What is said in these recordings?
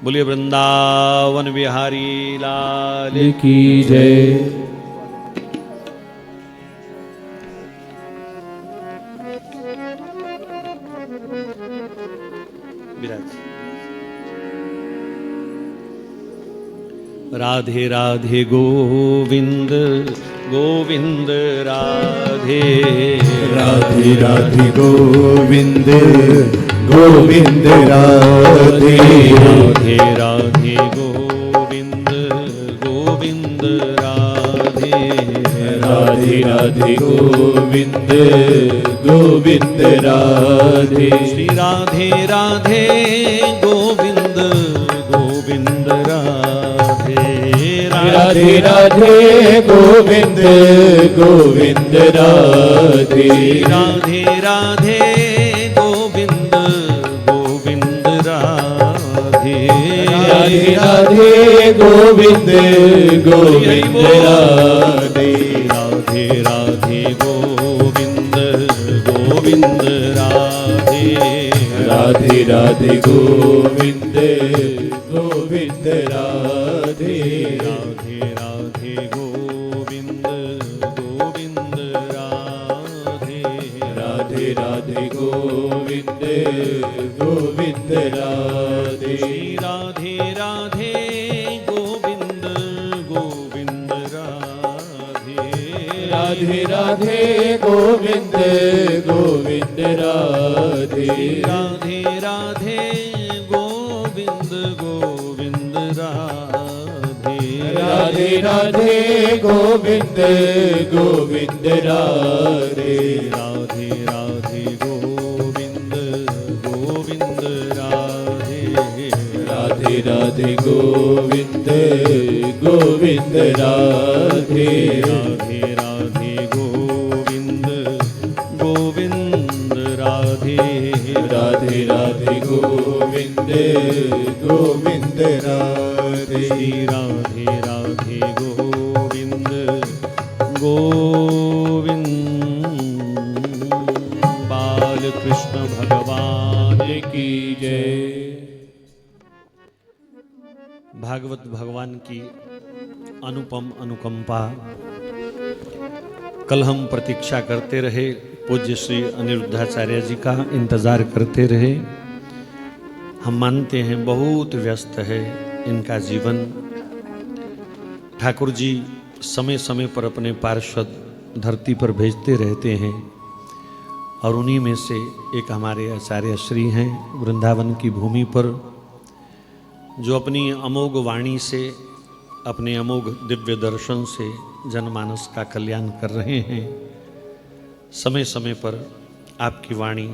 बोलिए वृंदावन बिहारी लाल की जय। विराज। राधे राधे गोविंद गोविंद राधे राधे राधे गोविंद गोविंद राधे। राधे राधे गोविंद गोविंद राधे राधे राधे गोविंद गोविंद राधे। श्री राधे राधे गोविंद गोविंद राधे राधे राधे गोविंद गोविंद राधे। राधे राधे गोविंद गोविंद राधे राधे राधे गोविंद गोविंद राधे। राधे राधे गोविंद गोविंद राधे राधे राधे गोविंद गोविंद राधे। राधे राधे गोविंद गोविंद राधे राधे राधे गोविंद गोविंद राधे। राधे राधे गोविंद गोविंद राधे राधे राधे गोविंद गोविंद राधे। राधे राधे गोविंद गोविंद राधे राधे राधे गोविंद गोविंद राधे। राधे राधे गोविंद गोविंद राधे राधे राधे गोविंद गोविंद राधे। राधे राधे गोविंद गोविंद राधे राधे राधे गोविंद गोविंद राधे। राधे राधे गोविंद गोविंद बाल कृष्ण भगवान की जय। भागवत भगवान की अनुपम अनुकंपा। कल हम प्रतीक्षा करते रहे, पूज्य श्री अनिरुद्धाचार्य जी का इंतजार करते रहे। हम मानते हैं बहुत व्यस्त है इनका जीवन। ठाकुर जी समय समय पर अपने पार्षद धरती पर भेजते रहते हैं और उन्हीं में से एक हमारे आचार्य श्री हैं वृंदावन की भूमि पर, जो अपनी अमोघ वाणी से, अपने अमोघ दिव्य दर्शन से जनमानस का कल्याण कर रहे हैं। समय समय पर आपकी वाणी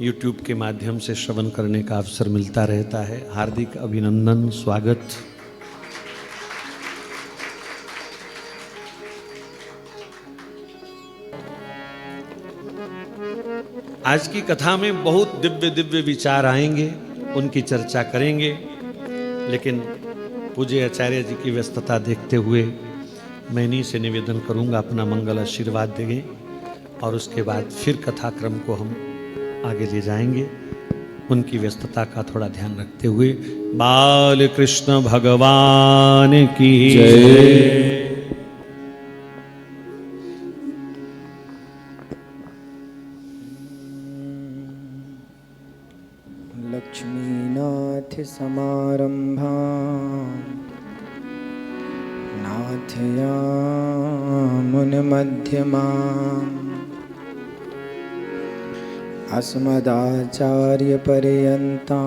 YouTube के माध्यम से श्रवण करने का अवसर मिलता रहता है। हार्दिक अभिनंदन, स्वागत। आज की कथा में बहुत दिव्य दिव्य विचार आएंगे, उनकी चर्चा करेंगे, लेकिन पूज्य आचार्य जी की व्यस्तता देखते हुए मैं इन्हीं से निवेदन करूंगा अपना मंगल आशीर्वाद देंगे और उसके बाद फिर कथाक्रम को हम आगे ले जाएंगे। उनकी व्यस्तता का थोड़ा ध्यान रखते हुए बाल कृष्ण भगवान की जय। लक्ष्मीनाथ समारंभा नाथयामुन मध्यमा अस्मदाचार्य पर्यन्ता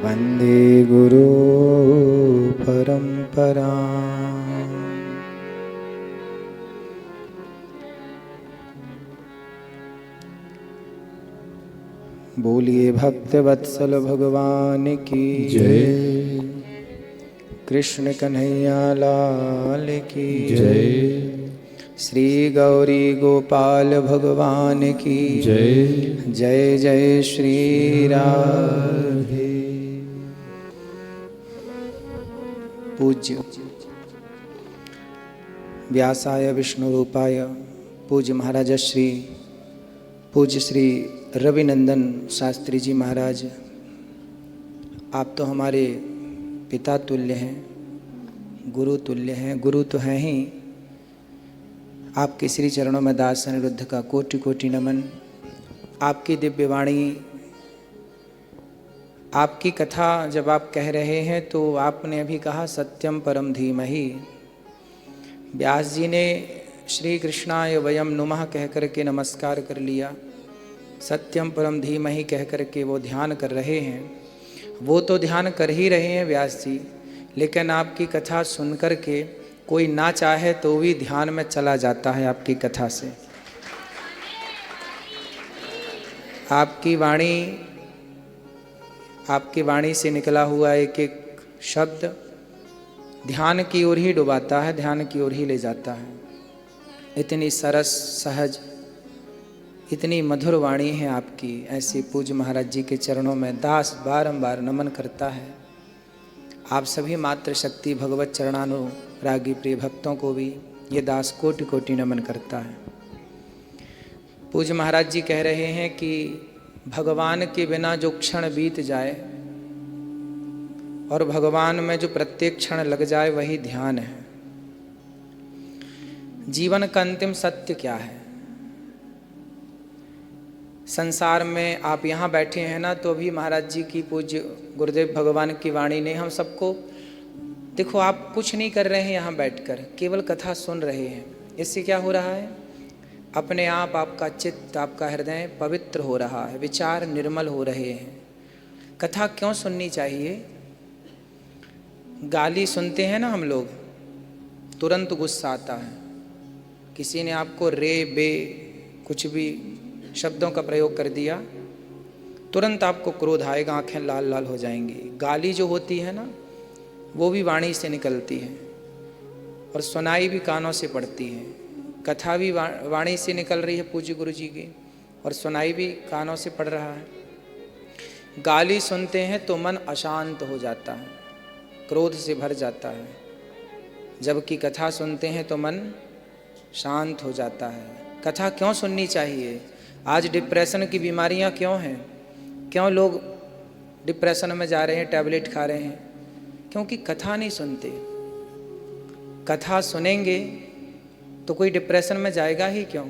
वन्दे गुरु परंपरा। बोलिए भक्त वत्सल भगवान की जय। कृष्ण कन्हैया लाल की जय। श्री गौरी गोपाल भगवान की जय। जय जय श्री राधे। पूज्य व्यासाय विष्णु रूपाय पूज्य महाराज श्री पूज्य श्री रविनंदन शास्त्री जी महाराज, आप तो हमारे पिता तुल्य हैं, गुरु तुल्य हैं, गुरु तो हैं ही। आपके श्री चरणों में दास अनिरुद्ध का कोटि कोटि नमन। आपकी दिव्य वाणी, आपकी कथा जब आप कह रहे हैं तो आपने अभी कहा सत्यम परम धीमहि। व्यास जी ने श्री कृष्णाय वयम नुमः कह कर के नमस्कार कर लिया, सत्यम परम धीमहि कह कर के वो ध्यान कर रहे हैं। वो तो ध्यान कर ही रहे हैं व्यास जी, लेकिन आपकी कथा सुन कर के कोई ना चाहे तो भी ध्यान में चला जाता है आपकी कथा से। आपकी वाणी से निकला हुआ एक एक शब्द ध्यान की ओर ही डुबाता है, ध्यान की ओर ही ले जाता है। इतनी सरस सहज, इतनी मधुर वाणी है आपकी। ऐसे पूज्य महाराज जी के चरणों में दास बारंबार नमन करता है। आप सभी मातृशक्ति भगवत चरणानुरागी प्रिय भक्तों को भी ये दास कोटि कोटि नमन करता है। पूज्य महाराज जी कह रहे हैं कि भगवान के बिना जो क्षण बीत जाए और भगवान में जो प्रत्येक क्षण लग जाए वही ध्यान है। जीवन का अंतिम सत्य क्या है? संसार में आप यहाँ बैठे हैं ना, तो अभी महाराज जी की पूज्य गुरुदेव भगवान की वाणी ने हम सबको, देखो आप कुछ नहीं कर रहे हैं यहाँ बैठकर, केवल कथा सुन रहे हैं। इससे क्या हो रहा है? अपने आप आपका चित्त, आपका हृदय पवित्र हो रहा है, विचार निर्मल हो रहे हैं। कथा क्यों सुननी चाहिए? गाली सुनते हैं ना हम लोग, तुरंत गुस्सा आता है। किसी ने आपको रे बे कुछ भी शब्दों का प्रयोग कर दिया, तुरंत आपको क्रोध आएगा, आंखें लाल लाल हो जाएंगी। गाली जो होती है ना, वो भी वाणी से निकलती है और सुनाई भी कानों से पड़ती है। कथा भी वाणी से निकल रही है पूज्य गुरु जी की, और सुनाई भी कानों से पड़ रहा है। गाली सुनते हैं तो मन अशांत हो जाता है, क्रोध से भर जाता है, जबकि कथा सुनते हैं तो मन शांत हो जाता है। कथा क्यों सुननी चाहिए? आज डिप्रेशन की बीमारियां क्यों हैं? क्यों लोग डिप्रेशन में जा रहे हैं, टैबलेट खा रहे हैं? क्योंकि कथा नहीं सुनते। कथा सुनेंगे तो कोई डिप्रेशन में जाएगा ही क्यों?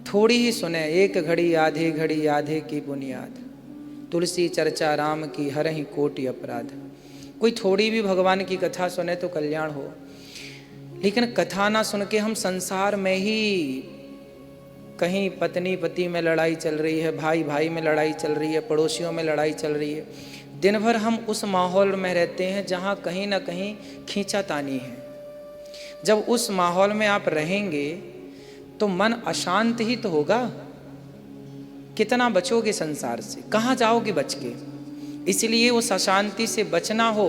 थोड़ी ही सुने, एक घड़ी आधे की बुनियाद, तुलसी चर्चा राम की हरहि कोटि अपराध। कोई थोड़ी भी भगवान की कथा सुने तो कल्याण हो, लेकिन कथा ना सुन के हम संसार में ही, कहीं पत्नी पति में लड़ाई चल रही है, भाई भाई में लड़ाई चल रही है, पड़ोसियों में लड़ाई चल रही है, दिन भर हम उस माहौल में रहते हैं जहाँ कहीं ना कहीं खींचातानी है। जब उस माहौल में आप रहेंगे तो मन अशांत ही तो होगा। कितना बचोगे संसार से? कहाँ जाओगे बच के? इसलिए उस अशांति से बचना हो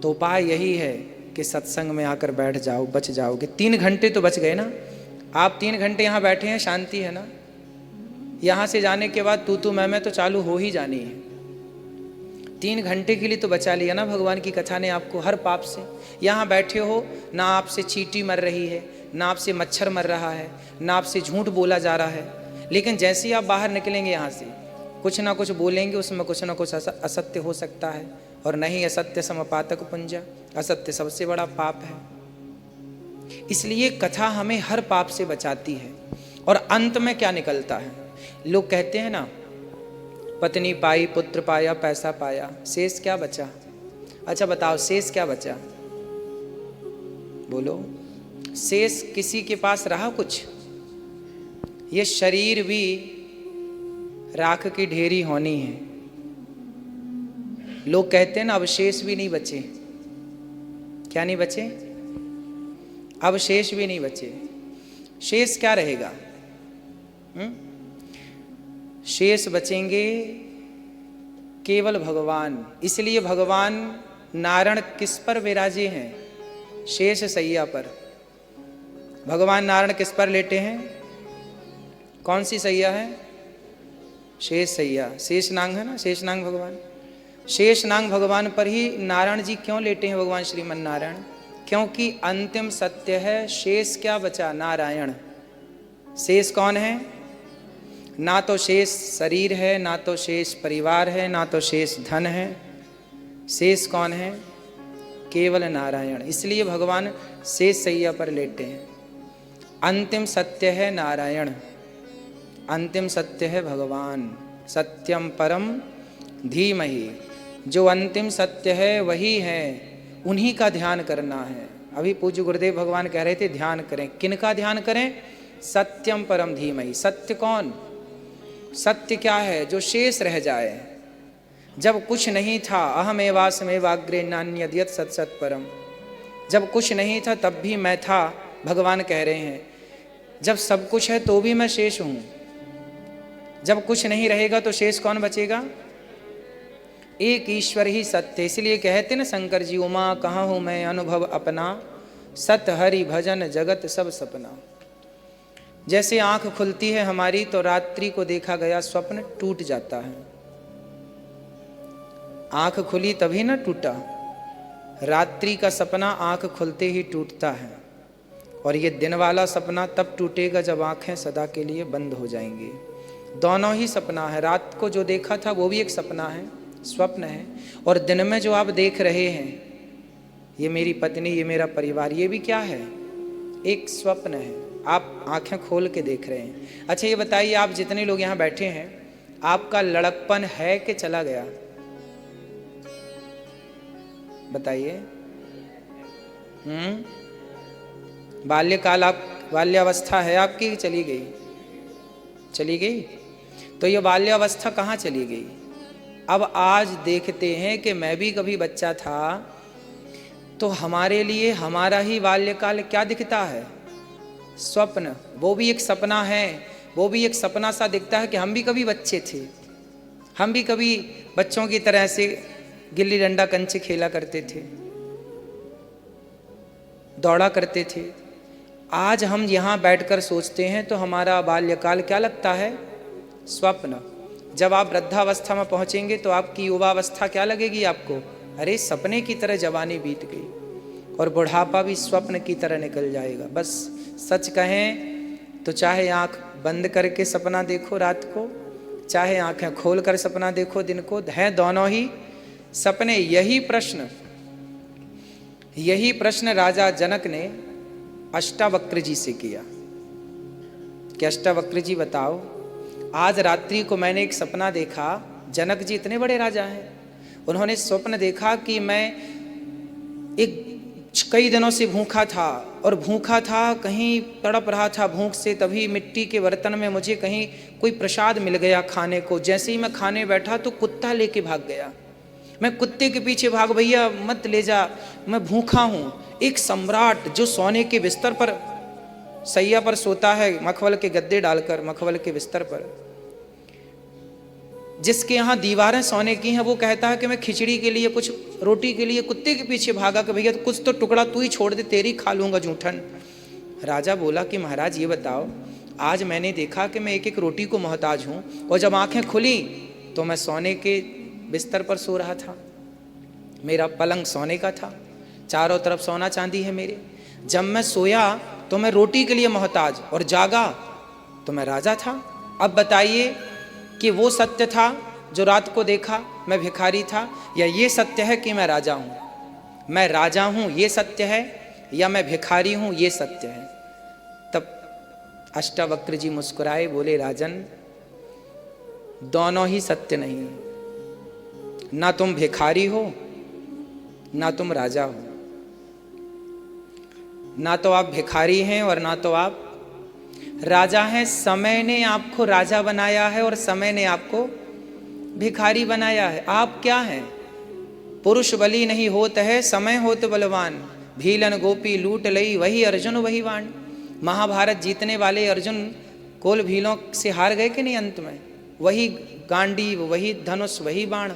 तो उपाय यही है कि सत्संग में आकर बैठ जाओ, बच जाओगे। 3 घंटे तो बच गए ना। आप 3 घंटे यहाँ बैठे हैं, शांति है ना। यहाँ से जाने के बाद तू मैं तो चालू हो ही जानी है। 3 घंटे के लिए तो बचा लिया ना भगवान की कथा ने आपको हर पाप से। यहाँ बैठे हो, ना आपसे चींटी मर रही है, ना आपसे मच्छर मर रहा है, ना आपसे झूठ बोला जा रहा है। लेकिन जैसे ही आप बाहर निकलेंगे यहाँ से, कुछ ना कुछ बोलेंगे, उसमें कुछ ना कुछ असत्य हो सकता है। और नहीं, असत्य समपातक पुंजा, असत्य सबसे बड़ा पाप है। इसलिए कथा हमें हर पाप से बचाती है। और अंत में क्या निकलता है? लोग कहते हैं ना, पत्नी पाई, पुत्र पाया, पैसा पाया, शेष क्या बचा? अच्छा बताओ, शेष क्या बचा? बोलो, शेष किसी के पास रहा कुछ? ये शरीर भी राख की ढेरी होनी है। लोग कहते हैं ना, अवशेष भी नहीं बचे। क्या नहीं बचे? अवशेष भी नहीं बचे। शेष क्या रहेगा? शेष बचेंगे केवल भगवान। इसलिए भगवान नारायण किस पर विराजे हैं? शेष सैया पर। भगवान नारायण किस पर लेटे हैं? कौन सी सैया है? शेष सैया। शेषनांग है ना, शेषनांग भगवान। शेषनांग भगवान पर ही नारायण जी क्यों लेटे हैं भगवान श्रीमन नारायण? क्योंकि अंतिम सत्य है, शेष क्या बचा? नारायण। शेष कौन है? ना तो शेष शरीर है, ना तो शेष परिवार है, ना तो शेष धन है। शेष कौन है? केवल नारायण। इसलिए भगवान शेष सैया पर लेटे हैं। अंतिम सत्य है नारायण, अंतिम सत्य है भगवान। सत्यम परम धीमहि, जो अंतिम सत्य है वही है, उन्हीं का ध्यान करना है। अभी पूज्य गुरुदेव भगवान कह रहे थे ध्यान करें। किन का ध्यान करें? सत्यम परम धीमहि। सत्य कौन? सत्य क्या है? जो शेष रह जाए। जब कुछ नहीं था, अहमेवास्मेवाग्रे नान्यद्यत् सत् सत् परम। जब कुछ नहीं था तब भी मैं था, भगवान कह रहे हैं। जब सब कुछ है तो भी मैं शेष हूं। जब कुछ नहीं रहेगा तो शेष कौन बचेगा? एक ईश्वर ही सत्य। इसलिए कहते ना शंकर जी, उमा कहाँ हूँ मैं अनुभव अपना, सत हरि भजन जगत सब सपना। जैसे आंख खुलती है हमारी तो रात्रि को देखा गया स्वप्न टूट जाता है। आंख खुली तभी ना टूटा, रात्रि का सपना आंख खुलते ही टूटता है। और ये दिन वाला सपना तब टूटेगा जब आंखें सदा के लिए बंद हो जाएंगी। दोनों ही सपना है। रात को जो देखा था वो भी एक सपना है, स्वप्न है। और दिन में जो आप देख रहे हैं, ये मेरी पत्नी, ये मेरा परिवार, ये भी क्या है? एक स्वप्न है। आप आंखें खोल के देख रहे हैं। अच्छा ये बताइए, आप जितने लोग यहाँ बैठे हैं, आपका लड़कपन है कि चला गया? बताइए। बाल्यकाल, आप बाल्यावस्था है आपकी कि चली गई? चली गई। तो ये बाल्यावस्था कहाँ चली गई? अब आज देखते हैं कि मैं भी कभी बच्चा था तो हमारे लिए हमारा ही बाल्यकाल क्या दिखता है? स्वप्न। वो भी एक सपना है। वो भी एक सपना सा दिखता है कि हम भी कभी बच्चे थे, हम भी कभी बच्चों की तरह से गिल्ली डंडा कंचे खेला करते थे, दौड़ा करते थे। आज हम यहाँ बैठकर सोचते हैं तो हमारा बाल्यकाल क्या लगता है? स्वप्न। जब आप वृद्धावस्था में पहुँचेंगे तो आपकी युवावस्था क्या लगेगी आपको? अरे सपने की तरह जवानी बीत गई। और बुढ़ापा भी स्वप्न की तरह निकल जाएगा। बस सच कहें तो चाहे आँख बंद करके सपना देखो रात को, चाहे आँखें खोल कर सपना देखो दिन को, है दोनों ही सपने। यही प्रश्न राजा जनक ने अष्टावक्र जी से किया कि अष्टावक्र जी बताओ, आज रात्रि को मैंने एक सपना देखा। जनक जी इतने बड़े राजा हैं, उन्होंने स्वप्न देखा कि मैं एक कई दिनों से भूखा था, और भूखा था, कहीं तड़प रहा था भूख से। तभी मिट्टी के बर्तन में मुझे कहीं कोई प्रसाद मिल गया खाने को। जैसे ही मैं खाने बैठा तो कुत्ता लेके भाग गया। मैं कुत्ते के पीछे भाग, भैया मत ले जा, मैं भूखा हूँ। एक सम्राट जो सोने के बिस्तर पर, सैया पर सोता है, मखमल के गद्दे डालकर मखमल के बिस्तर पर, जिसके यहाँ दीवारें सोने की हैं, वो कहता है कि मैं खिचड़ी के लिए, कुछ रोटी के लिए कुत्ते के पीछे भागा कि भैया कुछ तो टुकड़ा तू ही छोड़ दे, तेरी खा लूँगा जूठन। राजा बोला कि महाराज ये बताओ, आज मैंने देखा कि मैं एक एक रोटी को मोहताज हूँ, और जब आंखें खुली तो मैं सोने के बिस्तर पर सो रहा था। मेरा पलंग सोने का था, चारों तरफ सोना चांदी है मेरे। जब मैं सोया तो मैं रोटी के लिए मोहताज, और जागा तो मैं राजा था। अब बताइए कि वो सत्य था जो रात को देखा मैं भिखारी था, या ये सत्य है कि मैं राजा हूँ? मैं राजा हूँ ये सत्य है, या मैं भिखारी हूँ ये सत्य है? तब अष्टावक्र जी मुस्कुराए, बोले राजन दोनों ही सत्य नहीं है। ना तुम भिखारी हो ना तुम राजा हो। ना तो आप भिखारी हैं और ना तो आप राजा हैं। समय ने आपको राजा बनाया है और समय ने आपको भिखारी बनाया है। आप क्या हैं? पुरुष बली नहीं होत है, समय होत बलवान। भीलन गोपी लूट लई, वही अर्जुन वही वाण। महाभारत जीतने वाले अर्जुन कोल भीलों से हार गए कि नहीं? अंत में वही गांडीव, वही धनुष, वही बाण।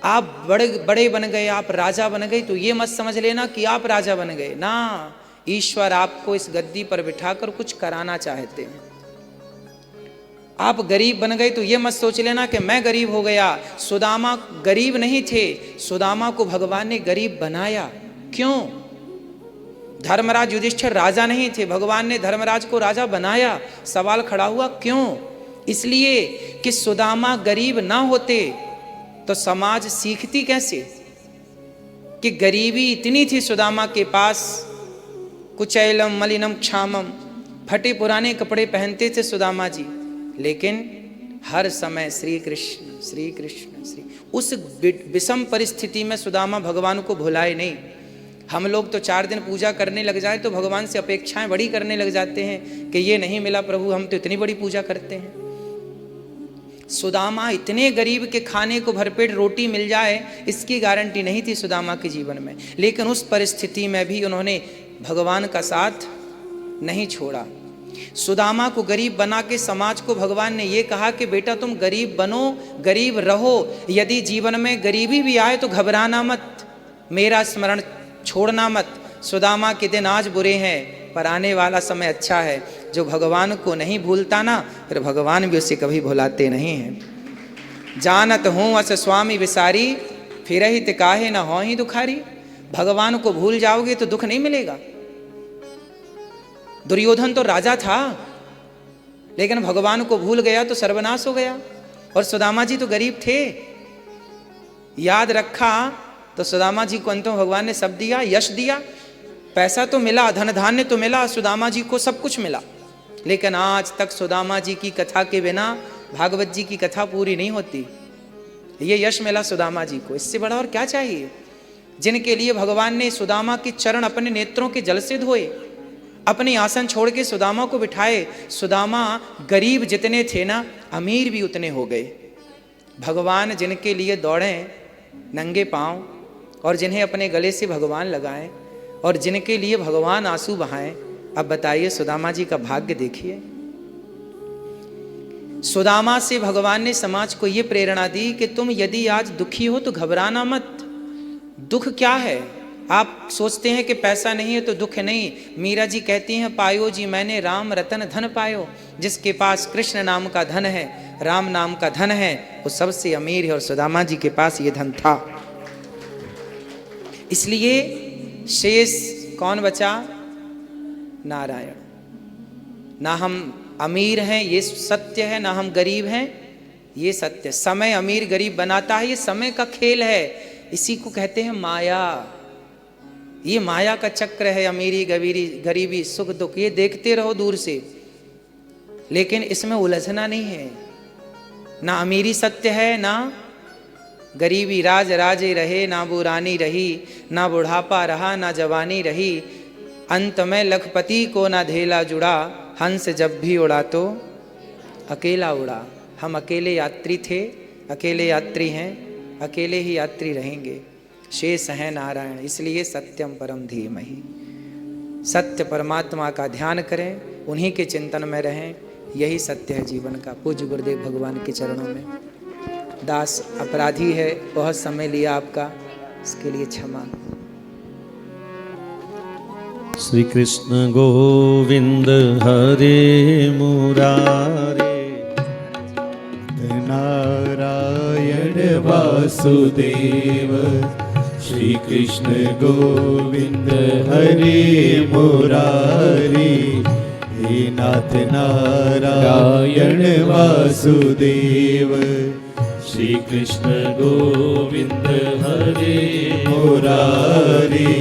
आप बड़े बन गए, आप राजा बन गए, तो ये मत समझ लेना कि आप राजा बन गए ना। ईश्वर आपको इस गद्दी पर बिठाकर कुछ कराना चाहते हैं। आप गरीब बन गए तो ये मत सोच लेना कि मैं गरीब हो गया। सुदामा गरीब नहीं थे, सुदामा को भगवान ने गरीब बनाया। क्यों? धर्मराज युधिष्ठिर राजा नहीं थे, भगवान ने धर्मराज को राजा बनाया। सवाल खड़ा हुआ क्यों? इसलिए कि सुदामा गरीब ना होते तो समाज सीखती कैसे कि गरीबी इतनी थी सुदामा के पास। कुचैलम मलिनम क्षामम, फटे पुराने कपड़े पहनते थे सुदामा जी, लेकिन हर समय श्री कृष्ण श्री कृष्ण श्री। उस विषम परिस्थिति में सुदामा भगवान को भुलाए नहीं। हम लोग तो 4 दिन पूजा करने लग जाए तो भगवान से अपेक्षाएं बड़ी करने लग जाते हैं कि ये नहीं मिला प्रभु, हम तो इतनी बड़ी पूजा करते हैं। सुदामा इतने गरीब के खाने को भरपेट रोटी मिल जाए इसकी गारंटी नहीं थी सुदामा के जीवन में, लेकिन उस परिस्थिति में भी उन्होंने भगवान का साथ नहीं छोड़ा। सुदामा को गरीब बना के समाज को भगवान ने ये कहा कि बेटा तुम गरीब बनो, गरीब रहो, यदि जीवन में गरीबी भी आए तो घबराना मत, मेरा स्मरण छोड़ना मत। सुदामा के दिन आज बुरे हैं पर आने वाला समय अच्छा है। जो भगवान को नहीं भूलता ना, फिर भगवान भी उसे कभी भुलाते नहीं हैं। जानत हूँ अस स्वामी विसारी, फिर ही तिकाहे न हो ही दुखारी। भगवान को भूल जाओगे तो दुख नहीं मिलेगा। दुर्योधन तो राजा था लेकिन भगवान को भूल गया तो सर्वनाश हो गया, और सुदामा जी तो गरीब थे। याद रखा तो सुदामा जी को अंतों भगवान ने सब दिया, यश दिया, पैसा तो मिला, धन धान्य तो मिला, सुदामा जी को सब कुछ मिला, लेकिन आज तक सुदामा जी की कथा के बिना भागवत जी की कथा पूरी नहीं होती। ये यश मिला सुदामा जी को, इससे बड़ा और क्या चाहिए। जिनके लिए भगवान ने सुदामा के चरण अपने नेत्रों के जल से धोए, अपनी आसन छोड़ के सुदामा को बिठाए। सुदामा गरीब जितने थे ना, अमीर भी उतने हो गए। भगवान जिनके लिए दौड़े नंगे पांव, और जिन्हें अपने गले से भगवान लगाएं, और जिनके लिए भगवान आंसू बहाएं, अब बताइए सुदामा जी का भाग्य देखिए। सुदामा से भगवान ने समाज को यह प्रेरणा दी कि तुम यदि आज दुखी हो तो घबराना मत। दुख क्या है? आप सोचते हैं कि पैसा नहीं है तो दुख नहीं। मीरा जी कहती हैं, पायो जी मैंने राम रतन धन पायो। जिसके पास कृष्ण नाम का धन है, राम नाम का धन है, वो सबसे अमीर है, और सुदामा जी के पास ये धन था। इसलिए शेष कौन बचा? नारायण। ना हम अमीर हैं ये सत्य है, ना हम गरीब हैं ये सत्य। समय अमीर गरीब बनाता है, ये समय का खेल है। इसी को कहते हैं माया। ये माया का चक्र है, अमीरी गरीबी सुख दुख, ये देखते रहो दूर से, लेकिन इसमें उलझना नहीं है। ना अमीरी सत्य है, ना गरीबी। राज राजे रहे, ना वो रानी रही, ना बुढ़ापा रहा, ना जवानी रही। अंत में लखपति को ना धेला जुड़ा, हंस जब भी उड़ा तो अकेला उड़ा। हम अकेले यात्री थे, अकेले यात्री हैं, अकेले ही यात्री रहेंगे। शेष है नारायण। इसलिए सत्यम परम धीमहि, सत्य परमात्मा का ध्यान करें, उन्हीं के चिंतन में रहें, यही सत्य है जीवन का। पूज्य गुरुदेव भगवान के चरणों में। दास अपराधी है, बहुत समय लिया आपका, इसके लिए क्षमा। श्री कृष्ण गोविंद हरे मुरारे, नारायण वासुदेव। श्री कृष्ण गोविंद हरे मुरारी, हे नाथ नारायण वासुदेव। श्री कृष्ण गोविंद हरे मुरारी,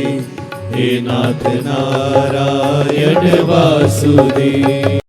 हे नाथ नारायण वासुदेव।